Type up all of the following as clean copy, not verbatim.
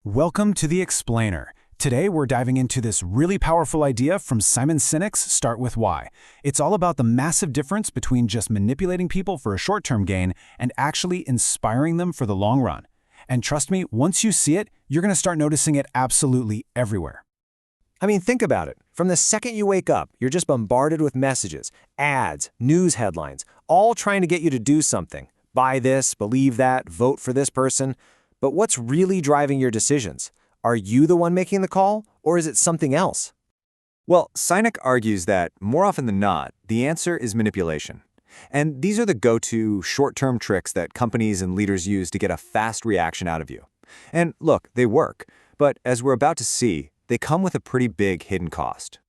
Welcome to The Explainer. Today we're diving into this really powerful idea from Simon Sinek's Start With Why. It's all about the massive difference between just manipulating people for a short-term gain and actually inspiring them for the long run. And trust me, once you see it, you're going to start noticing it absolutely everywhere. I mean, think about it. From the second you wake up, you're just bombarded with messages, ads, news headlines, all trying to get you to do something. Buy this, believe that, vote for this person. But what's really driving your decisions? Are you the one making the call, or is it something else? Well, Sinek argues that, more often than not, the answer is manipulation. And these are the go-to, short-term tricks that companies and leaders use to get a fast reaction out of you. And look, they work, but as we're about to see, they come with a pretty big hidden cost.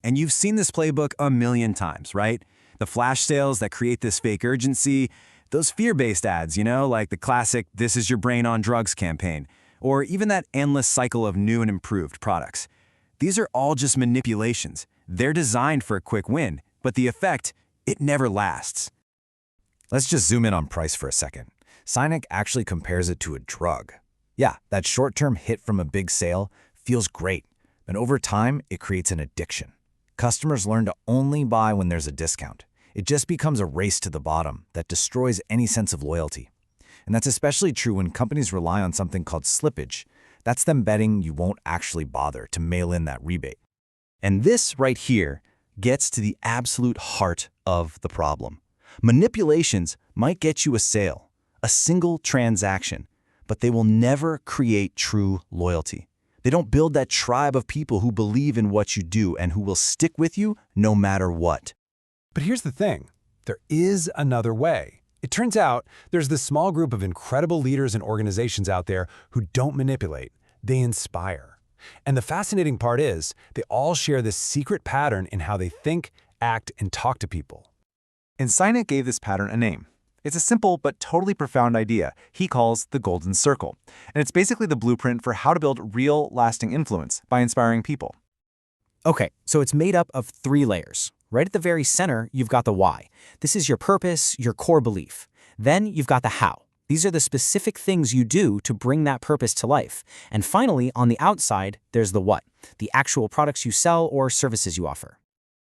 And you've seen this playbook a million times, right? The flash sales that create this fake urgency, those fear-based ads, like the classic "this is your brain on drugs" campaign, or even that endless cycle of new and improved products. These are all just manipulations. They're designed for a quick win, but the effect, it never lasts. Let's just zoom in on price for a second. Sinek actually compares it to a drug. Yeah, that short-term hit from a big sale feels great, and over time, it creates an addiction. Customers learn to only buy when there's a discount. It just becomes a race to the bottom that destroys any sense of loyalty. And that's especially true when companies rely on something called slippage. That's them betting you won't actually bother to mail in that rebate. And this right here gets to the absolute heart of the problem. Manipulations might get you a sale, a single transaction, but they will never create true loyalty. They don't build that tribe of people who believe in what you do and who will stick with you no matter what. But here's the thing. There is another way. It turns out there's this small group of incredible leaders and organizations out there who don't manipulate. They inspire. And the fascinating part is they all share this secret pattern in how they think, act, and talk to people. And Sinek gave this pattern a name. It's a simple but totally profound idea he calls the golden circle. And it's basically the blueprint for how to build real, lasting influence by inspiring people. Okay, so it's made up of 3 layers. Right at the very center, you've got the why. This is your purpose, your core belief. Then you've got the how. These are the specific things you do to bring that purpose to life. And finally, on the outside, there's the what, the actual products you sell or services you offer.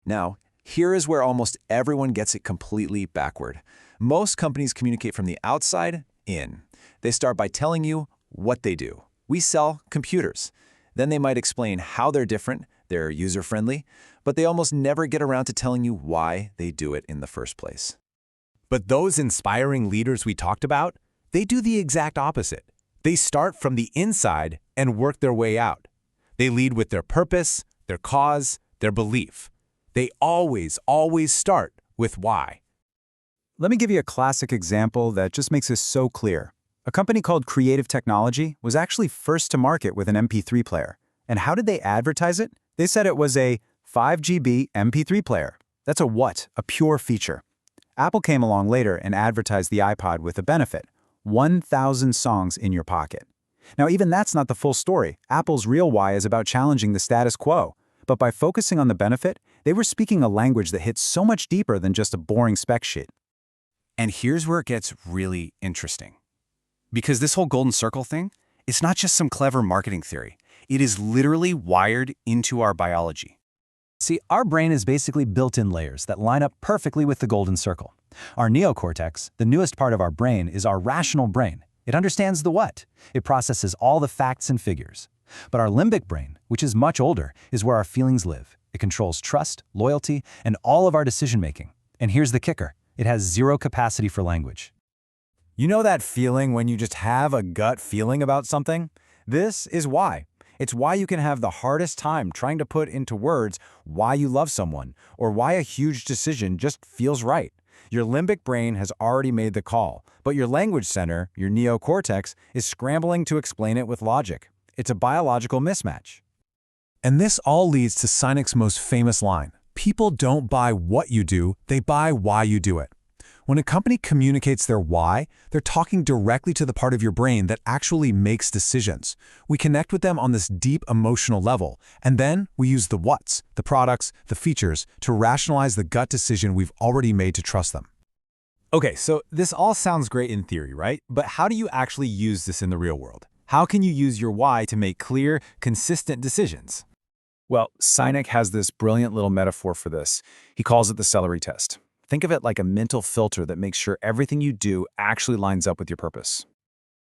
Now, here is where almost everyone gets it completely backward. Most companies communicate from the outside in. They start by telling you what they do. We sell computers. Then they might explain how they're different, they're user-friendly, but they almost never get around to telling you why they do it in the first place. But those inspiring leaders we talked about, they do the exact opposite. They start from the inside and work their way out. They lead with their purpose, their cause, their belief. They always start with why. Let me give you a classic example that just makes this so clear. A company called Creative Technology was actually first to market with an MP3 player. And how did they advertise it? They said it was a 5 GB MP3 player. That's a what? A pure feature. Apple came along later and advertised the iPod with a benefit: 1,000 songs in your pocket. Now, even that's not the full story. Apple's real why is about challenging the status quo. But by focusing on the benefit, they were speaking a language that hits so much deeper than just a boring spec sheet. And here's where it gets really interesting. Because this whole golden circle thing, it's not just some clever marketing theory. It is literally wired into our biology. See, our brain is basically built in layers that line up perfectly with the golden circle. Our neocortex, the newest part of our brain, is our rational brain. It understands the what. It processes all the facts and figures. But our limbic brain, which is much older, is where our feelings live. It controls trust, loyalty, and all of our decision-making. And here's the kicker. It has zero capacity for language. You know that feeling when you just have a gut feeling about something? This is why. It's why you can have the hardest time trying to put into words why you love someone or why a huge decision just feels right. Your limbic brain has already made the call, but your language center, your neocortex, is scrambling to explain it with logic. It's a biological mismatch. And this all leads to Sinek's most famous line: people don't buy what you do, they buy why you do it. When a company communicates their why, they're talking directly to the part of your brain that actually makes decisions. We connect with them on this deep emotional level, and then we use the whats, the products, the features, to rationalize the gut decision we've already made to trust them. Okay, so this all sounds great in theory, right? But how do you actually use this in the real world? How can you use your why to make clear, consistent decisions? Well, Sinek has this brilliant little metaphor for this. He calls it the celery test. Think of it like a mental filter that makes sure everything you do actually lines up with your purpose.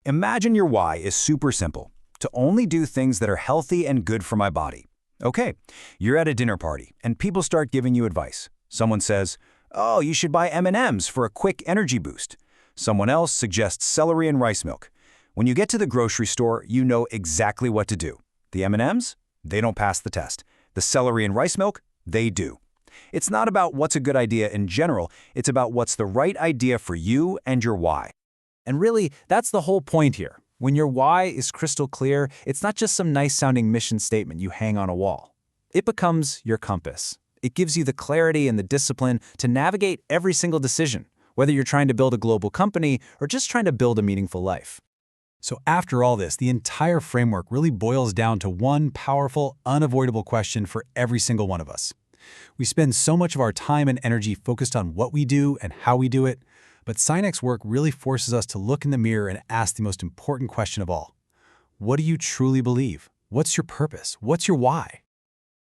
Imagine your why is super simple, to only do things that are healthy and good for my body. Okay, you're at a dinner party, and people start giving you advice. Someone says, oh, you should buy M&Ms for a quick energy boost. Someone else suggests celery and rice milk. When you get to the grocery store, you know exactly what to do. The M&Ms? They don't pass the test. The celery and rice milk? They do. It's not about what's a good idea in general, it's about what's the right idea for you and your why. And really, that's the whole point here. When your why is crystal clear, it's not just some nice-sounding mission statement you hang on a wall. It becomes your compass. It gives you the clarity and the discipline to navigate every single decision, whether you're trying to build a global company or just trying to build a meaningful life. So after all this, the entire framework really boils down to one powerful, unavoidable question for every single one of us. We spend so much of our time and energy focused on what we do and how we do it, but Sinek's work really forces us to look in the mirror and ask the most important question of all. What do you truly believe? What's your purpose? What's your why?